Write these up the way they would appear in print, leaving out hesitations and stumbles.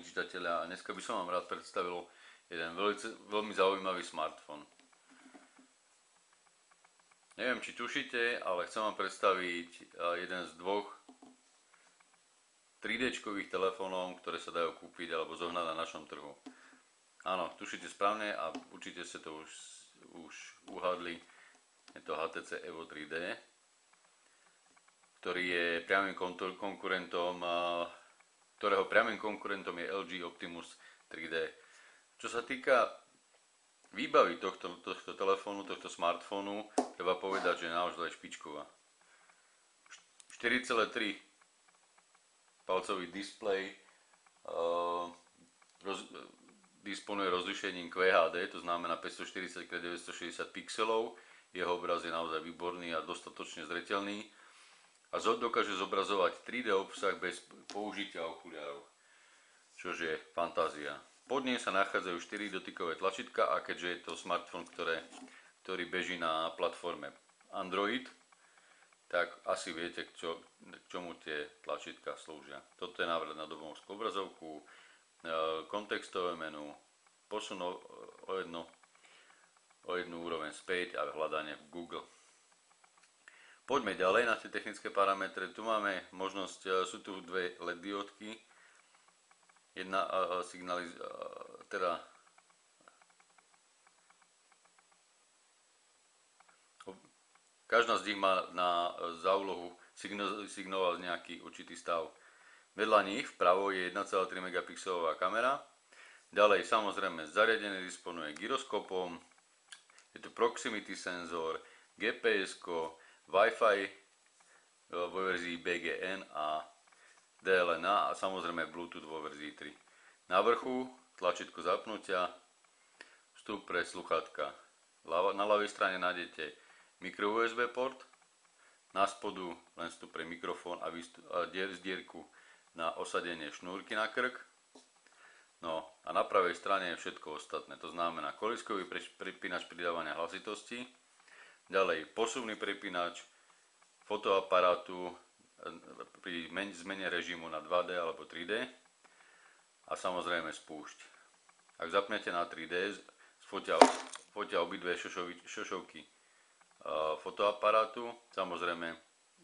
čitatelia, a dneska by som vám rád predstavil jeden veľmi zaujímavý smartfón. Neviem, či tušíte, ale chcem vám predstaviť jeden z dvoch 3D-čkových telefónov, ktoré sa dajú kúpiť alebo zohnať na našom trhu. Áno, tušíte správne a určite ste to už uhádli. Je to HTC Evo 3D, ktorý je ktorého priamym konkurentom je LG Optimus 3D. Čo sa týka výbavy tohto telefónu, tohto smartfónu, treba povedať, že je naozaj špičková. 4,3 palcový displej disponuje rozlíšením QHD, to znamená 540x960 pixelov. Jeho obraz je naozaj výborný a dostatočne zreteľný a dokáže zobrazovať 3D obsah bez použitia okuliarov, čo je fantázia. Pod ním sa nachádzajú 4 dotykové tlačítka a keďže je to smartfón, ktorý beží na platforme Android, tak asi viete, k čomu tie tlačítka slúžia. Toto je návrat na domovskú obrazovku, kontextové menu, posun o jednu úroveň späť a hľadanie v Google. Poďme ďalej na tie technické parametre. Tu máme možnosť, sú tu dve LED diódky. Jedna každá z nich má za úlohu signalovať nejaký určitý stav. Vedľa nich vpravo je 1,3 megapixelová kamera. Ďalej samozrejme zariadenie disponuje gyroskopom, je tu proximity senzor, GPS-ko, Wi-Fi vo verzii BGN a DLNA a samozrejme Bluetooth vo verzii 3. Na vrchu tlačítko zapnutia, vstup pre sluchátka. Na ľavej strane nájdete micro USB port, na spodu len vstup pre mikrofón a dierku na osadenie šnúrky na krk. No a na pravej strane je všetko ostatné, to znamená kolískový prepínač pridávania hlasitosti, ďalej posuvný prepínač fotoaparátu pri zmene režimu na 2D alebo 3D a samozrejme spúšť. Ak zapnete na 3D, fotia obidve šošovky fotoaparátu, samozrejme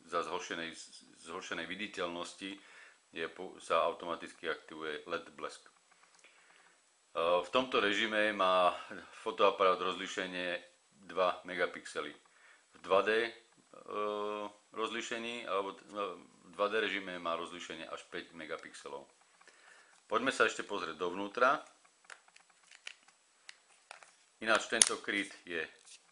za zhoršenej viditeľnosti sa automaticky aktivuje LED blesk. V tomto režime má fotoaparát rozlíšenie 2 megapixely. V 2D rozlíšení alebo v 2D režime má rozlíšenie až 5 megapixelov. Poďme sa ešte pozrieť dovnútra. Ináč tento kryt je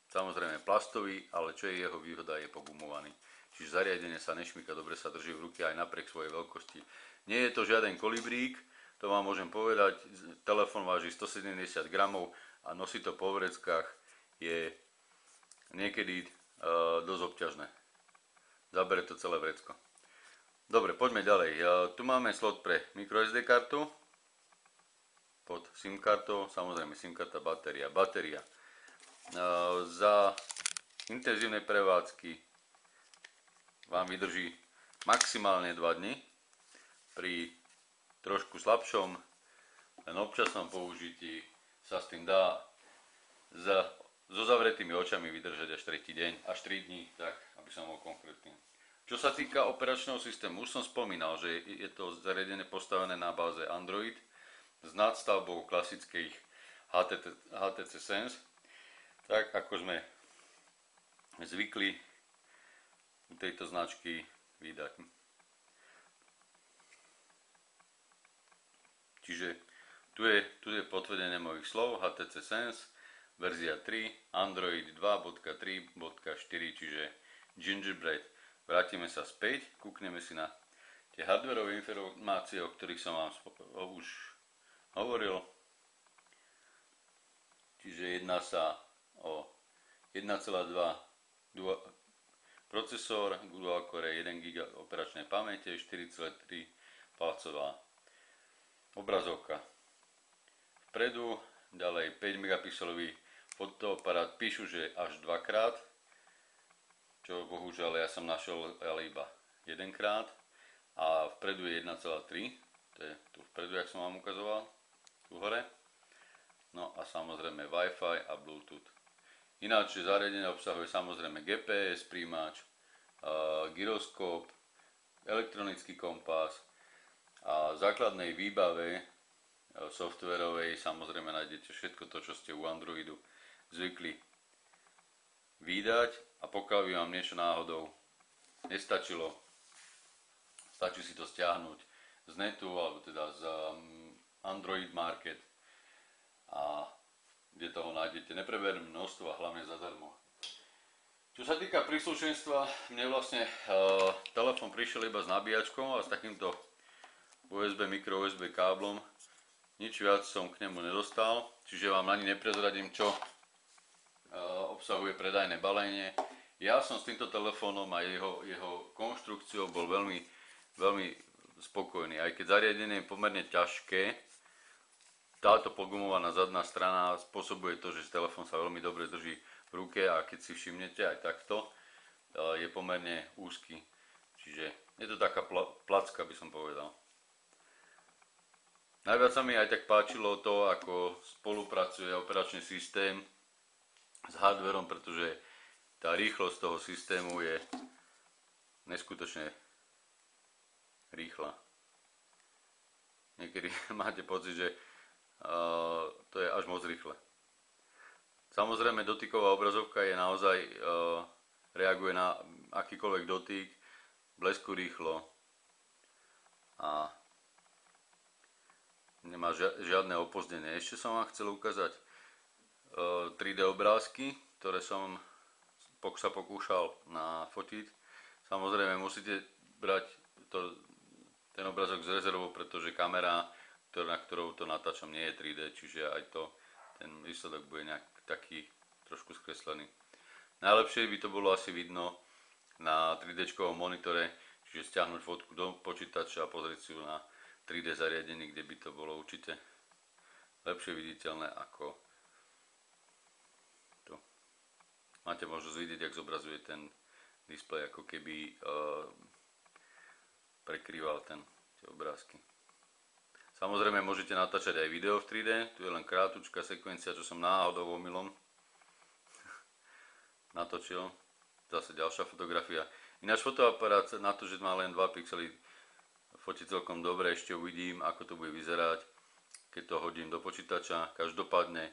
samozrejme plastový, ale čo je jeho výhoda, je pogumovaný. Čiže zariadenie sa nešmýka, dobre sa drží v ruke aj napriek svojej veľkosti. Nie je to žiaden kolibrík, to vám môžem povedať. Telefón váži 170 gramov a nosí to po vreckách je niekedy dosť obťažné. Zabere to celé vrecko. Dobre, poďme ďalej. Tu máme slot pre microSD kartu pod SIM kartou, samozrejme SIM karta, batéria. Za intenzívnej prevádzky vám vydrží maximálne 2 dni. Pri trošku slabšom, len občasnom použití sa s tým dá so zavretými očami vydržať až 3. deň, až 3 dní, tak aby som bol konkrétny. Čo sa týka operačného systému, už som spomínal, že je to zariadenie postavené na báze Android s nadstavbou klasických HTC Sense, tak ako sme zvykli u tejto značky vydať. Čiže tu je potvrdenie mojich slov, HTC Sense, verzia 3, Android 2.3.4, čiže Gingerbread. Vrátime sa späť, kúkneme si na tie hardwareové informácie, o ktorých som vám už hovoril. Čiže jedná sa o 1,2 procesor, dual core, 1 GB operačnej pamäte, 4,3 palcová obrazovka. Vpredu ďalej 5 megapixelový fotoaparát, píšu, že až 2-krát, čo bohužiaľ ja som našiel ale iba 1-krát a vpredu je 1,3 to je tu vpredu, jak som vám ukazoval, tu hore. No a samozrejme Wi-Fi a Bluetooth. Ináč zariadenie obsahuje samozrejme GPS, príjimač, gyroskop, elektronický kompas a v základnej výbave softwarovej samozrejme nájdete všetko to, čo ste u Androidu zvykli vydať, a pokiaľ by vám niečo náhodou nestačilo, stačí si to stiahnuť z netu alebo teda z Android Market, a kde toho nájdete nepreberné množstvo a hlavne zadarmo. Čo sa týka príslušenstva, mne vlastne telefón prišiel iba s nabíjačkou a s takýmto USB, micro USB káblom. Nič viac som k nemu nedostal, čiže vám ani neprezradím, čo obsahuje predajné balenie. Ja som s týmto telefónom a jeho konštrukciou bol veľmi spokojný. Aj keď zariadenie je pomerne ťažké, táto pogumovaná zadná strana spôsobuje to, že telefón sa veľmi dobre drží v ruke, a keď si všimnete aj takto, je pomerne úzky. Čiže je to taká placka, by som povedal. Najviac sa mi aj tak páčilo to, ako spolupracuje operačný systém s hardverom, pretože tá rýchlosť toho systému je neskutočne rýchla. Niekedy máte pocit, že to je až moc rýchle. Samozrejme dotyková obrazovka je naozaj, reaguje na akýkoľvek dotyk, blesku rýchlo a nemá žiadne opozdenie. Ešte som vám chcel ukázať 3D obrázky, ktoré som sa pokúšal nafotiť. Samozrejme musíte brať ten obrázok z rezervou, pretože kamera, na ktorou to natáčam, nie je 3D, čiže aj ten výsledok bude nejak taký trošku skreslený. Najlepšie by to bolo asi vidno na 3D monitore, čiže stiahnuť fotku do počítača a pozrieť si ju na 3D zariadení, kde by to bolo určite lepšie viditeľné ako tu. Máte možnosť vidieť, jak zobrazuje ten displej, ako keby prekrýval tie obrázky. Samozrejme môžete natáčať aj video v 3D, tu je len krátučká sekvencia, čo som náhodou omylom natočil. Zase ďalšia fotografia. Ináč fotoaparát na to, že má len 2 pixely, fotí celkom dobre, ešte uvidím, ako to bude vyzerať, keď to hodím do počítača. Každopádne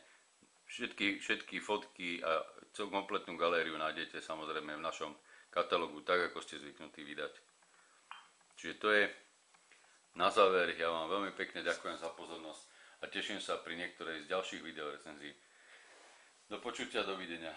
všetky fotky a celú kompletnú galériu nájdete samozrejme v našom katalógu, tak ako ste zvyknutí vydať. Čiže to je na záver. Ja vám veľmi pekne ďakujem za pozornosť a teším sa pri niektorej z ďalších videorecenzií. Do počutia, dovidenia.